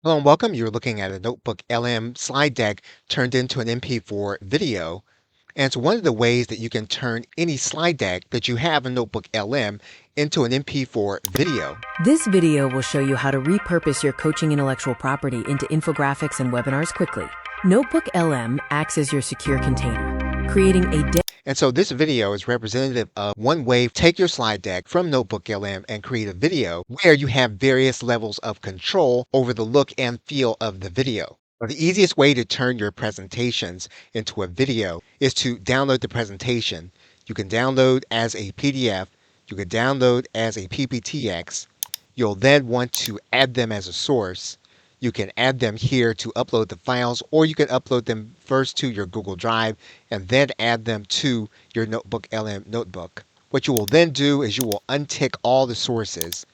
Hello and welcome. You're looking at a Notebook LM slide deck turned into an MP4 video. And it's one of the ways that you can turn any slide deck that you have in Notebook LM into an MP4 video. This video will show you how to repurpose your coaching intellectual property into infographics and webinars quickly. NotebookLM acts as your secure container, creating a And so this video is representative of one way to take your slide deck from Notebook LM and create a video where you have various levels of control over the look and feel of the video. Now, the easiest way to turn your presentations into a video is to download the presentation. You can download as a PDF, you can download as a PPTX. You'll then want to add them as a source. You can add them here to upload the files, or you can upload them first to your Google Drive and then add them to your Notebook LM notebook. What you will then do is you will untick all the sources.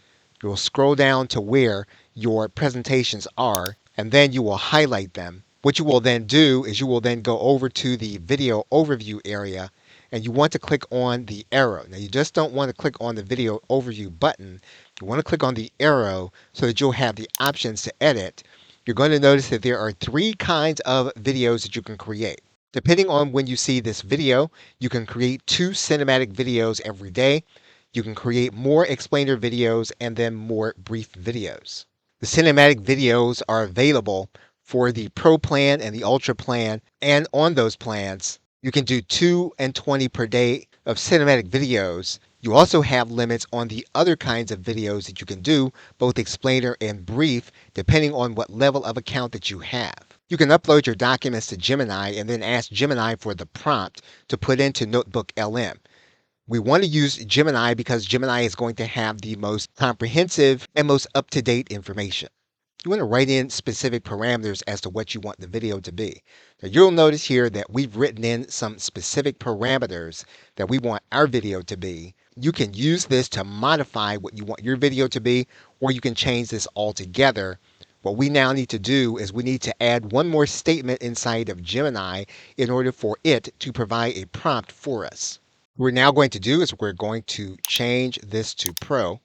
You will scroll down to where your presentations are, and then you will highlight them. What you will then do is you will then go over to the video overview area, and you want to click on the arrow. Now you just don't want to click on the video overview button. You want to click on the arrow so that you'll have the options to edit. You're going to notice that there are three kinds of videos that you can create. Depending on when you see this video, you can create 2 cinematic videos every day. You can create more explainer videos and then more brief videos. The cinematic videos are available for the Pro plan and the Ultra plan, and on those plans, you can do 2 and 20 per day of cinematic videos. You also have limits on the other kinds of videos that you can do, both explainer and brief, depending on what level of account that you have. You can upload your documents to Gemini and then ask Gemini for the prompt to put into Notebook LM. We want to use Gemini because Gemini is going to have the most comprehensive and most up-to-date information. You want to write in specific parameters as to what you want the video to be. Now you'll notice here that we've written in some specific parameters that we want our video to be. You can use this to modify what you want your video to be, or you can change this altogether. What we now need to do is we need to add one more statement inside of Gemini in order for it to provide a prompt for us. What we're now going to do is we're going to change this to Pro.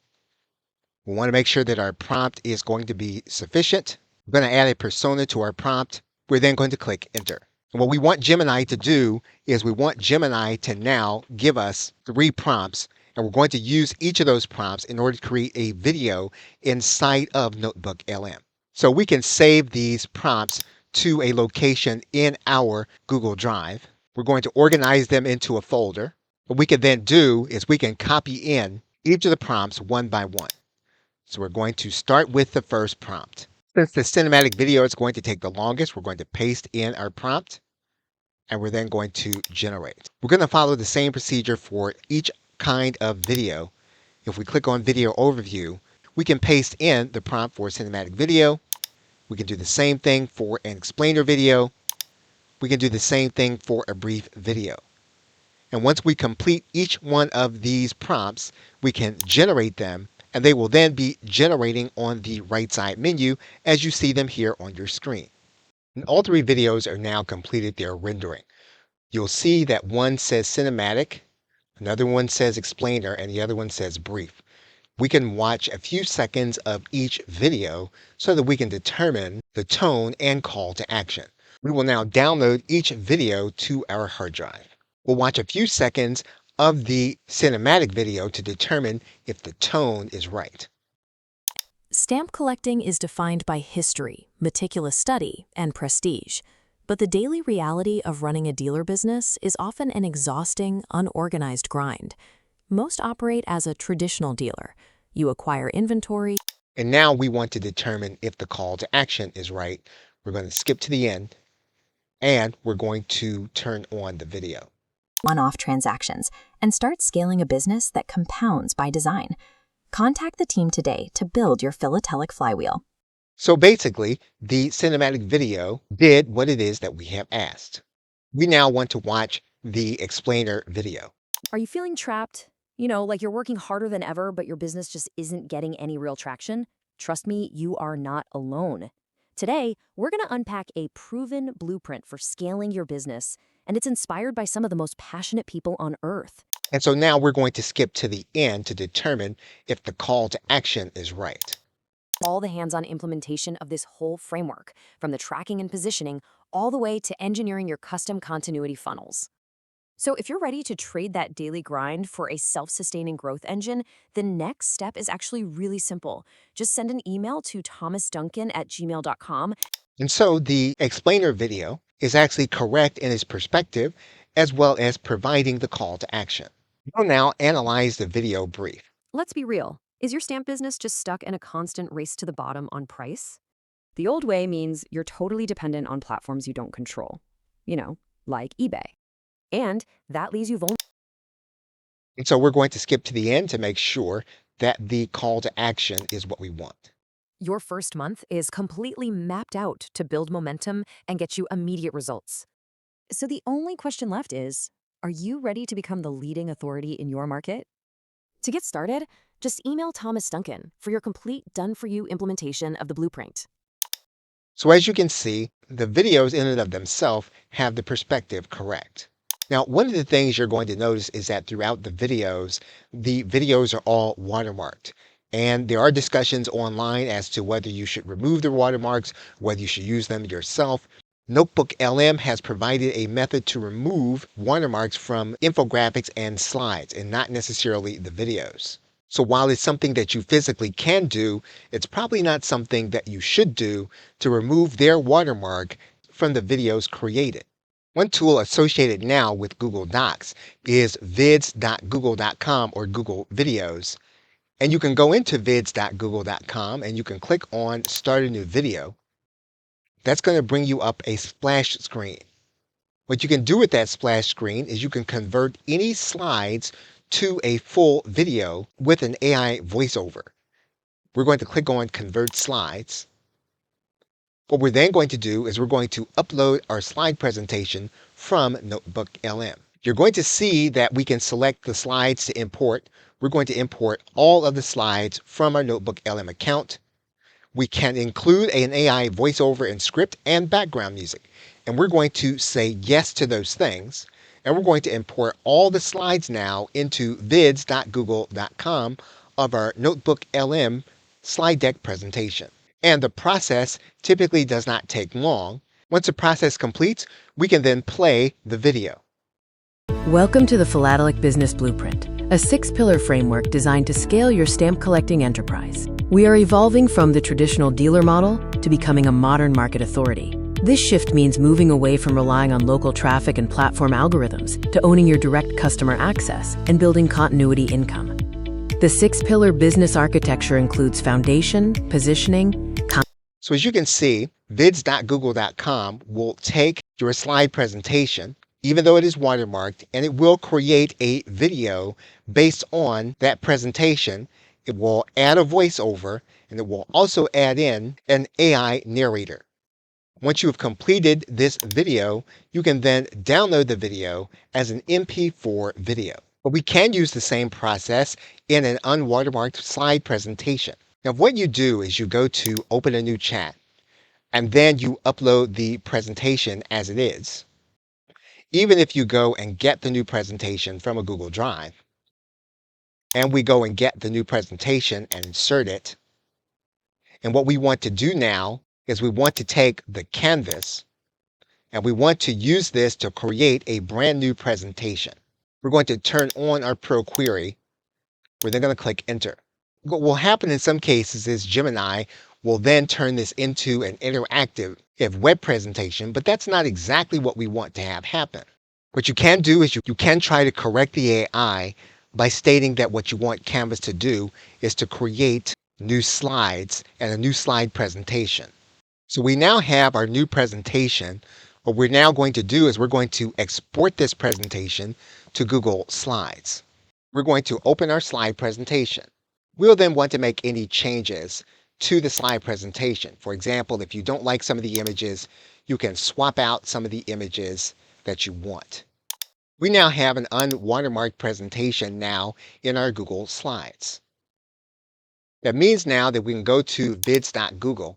We want to make sure that our prompt is going to be sufficient. We're going to add a persona to our prompt. We're then going to click enter. And what we want Gemini to do is we want Gemini to now give us 3 prompts, and we're going to use each of those prompts in order to create a video inside of Notebook LM. So we can save these prompts to a location in our Google Drive. We're going to organize them into a folder. What we can then do is we can copy in each of the prompts one by one. So we're going to start with the first prompt. Since the cinematic video is going to take the longest, we're going to paste in our prompt, and we're then going to generate. We're going to follow the same procedure for each kind of video. If we click on Video Overview, we can paste in the prompt for a cinematic video. We can do the same thing for an explainer video. We can do the same thing for a brief video. And once we complete each one of these prompts, we can generate them, and they will then be generating on the right side menu as you see them here on your screen. And all 3 videos are now completed their rendering. You'll see that one says cinematic, another one says explainer, and the other one says brief. We can watch a few seconds of each video so that we can determine the tone and call to action. We will now download each video to our hard drive. We'll watch a few seconds of the cinematic video to determine if the tone is right. Stamp collecting is defined by history, meticulous study, and prestige. But the daily reality of running a dealer business is often an exhausting, unorganized grind. Most operate as a traditional dealer. You acquire inventory. And now we want to determine if the call to action is right. We're going to skip to the end, and we're going to turn on the video. One-off transactions and start scaling a business that compounds by design. Contact the team today to build your philatelic flywheel. So basically, the cinematic video did what it is that we have asked. We now want to watch the explainer video. Are you feeling trapped? You know, like you're working harder than ever, but your business just isn't getting any real traction? Trust me, you are not alone. Today, we're going to unpack a proven blueprint for scaling your business, and it's inspired by some of the most passionate people on earth. And so now we're going to skip to the end to determine if the call to action is right. all the hands-on implementation of this whole framework, from the tracking and positioning all the way to engineering your custom continuity funnels. So if you're ready to trade that daily grind for a self-sustaining growth engine, the next step is actually really simple. Just send an email to thomasduncan@gmail.com. And so the explainer video is actually correct in its perspective, as well as providing the call to action. We'll now analyze the video brief. Let's be real. Is your stamp business just stuck in a constant race to the bottom on price? The old way means you're totally dependent on platforms you don't control, like eBay. And that leaves you vulnerable. And so we're going to skip to the end to make sure that the call to action is what we want. Your first month is completely mapped out to build momentum and get you immediate results. So the only question left is, are you ready to become the leading authority in your market? To get started, just email Thomas Duncan for your complete done-for-you implementation of the blueprint. So as you can see, the videos in and of themselves have the perspective correct. Now, one of the things you're going to notice is that throughout the videos are all watermarked. And there are discussions online as to whether you should remove the watermarks, whether you should use them yourself. NotebookLM has provided a method to remove watermarks from infographics and slides, and not necessarily the videos. So while it's something that you physically can do, it's probably not something that you should do to remove their watermark from the videos created. One tool associated now with Google Docs is vids.google.com or Google Videos. And you can go into vids.google.com and you can click on Start a New Video. That's going to bring you up a splash screen. What you can do with that splash screen is you can convert any slides to a full video with an AI voiceover. We're going to click on Convert Slides. What we're then going to do is we're going to upload our slide presentation from NotebookLM. You're going to see that we can select the slides to import. We're going to import all of the slides from our NotebookLM account. We can include an AI voiceover and script and background music. And we're going to say yes to those things. And we're going to import all the slides now into vids.google.com of our NotebookLM slide deck presentation. And the process typically does not take long. Once the process completes, we can then play the video. Welcome to the Philatelic Business Blueprint, a 6-pillar framework designed to scale your stamp collecting enterprise. We are evolving from the traditional dealer model to becoming a modern market authority. This shift means moving away from relying on local traffic and platform algorithms to owning your direct customer access and building continuity income. The 6-pillar business architecture includes foundation, positioning. So as you can see, vids.google.com will take your slide presentation, even though it is watermarked, and it will create a video based on that presentation. It will add a voiceover, and it will also add in an AI narrator. Once you have completed this video, you can then download the video as an MP4 video. But we can use the same process in an unwatermarked slide presentation. Now, what you do is you go to open a new chat, and then you upload the presentation as it is. Even if you go and get the new presentation from a Google Drive, and we go and get the new presentation and insert it, and what we want to do now is we want to take the canvas, and we want to use this to create a brand new presentation. We're going to turn on our Pro Query. We're then going to click Enter. What will happen in some cases is Gemini will then turn this into an interactive web presentation, but that's not exactly what we want to have happen. What you can do is you can try to correct the AI by stating that what you want Canvas to do is to create new slides and a new slide presentation. So we now have our new presentation. What we're now going to do is we're going to export this presentation to Google Slides. We're going to open our slide presentation. We'll then want to make any changes to the slide presentation. For example, if you don't like some of the images, you can swap out some of the images that you want. We now have an unwatermarked presentation now in our Google Slides. That means now that we can go to vids.google.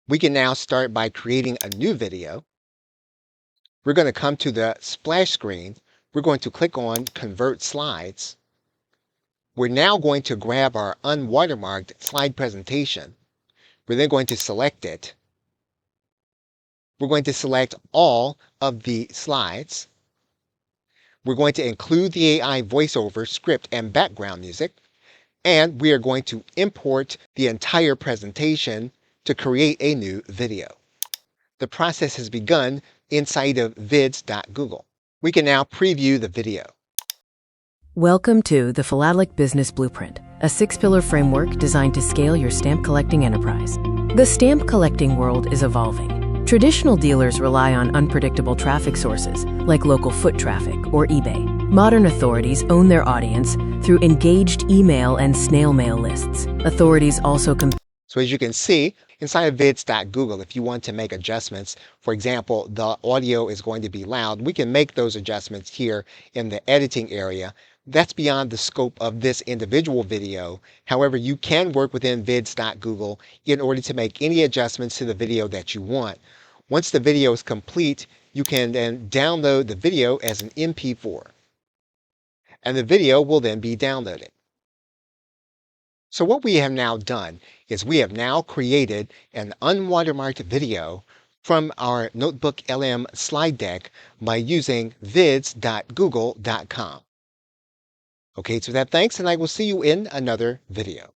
We can now start by creating a new video. We're going to come to the splash screen. We're going to click on Convert Slides. We're now going to grab our unwatermarked slide presentation. We're then going to select it. We're going to select all of the slides. We're going to include the AI voiceover script and background music. And we are going to import the entire presentation to create a new video. The process has begun inside of Vids.Google. We can now preview the video. Welcome to the Philatelic Business Blueprint, a 6-pillar framework designed to scale your stamp collecting enterprise. The stamp collecting world is evolving. Traditional dealers rely on unpredictable traffic sources, like local foot traffic or eBay. Modern authorities own their audience through engaged email and snail mail lists. Authorities also So as you can see, inside of Vids.Google, if you want to make adjustments, for example, the audio is going to be loud, we can make those adjustments here in the editing area. That's beyond the scope of this individual video. However, you can work within Vids.Google in order to make any adjustments to the video that you want. Once the video is complete, you can then download the video as an MP4. And the video will then be downloaded. So what we have now done is we have now created an unwatermarked video from our NotebookLM slide deck by using vids.google.com. Okay, so that thanks, and I will see you in another video.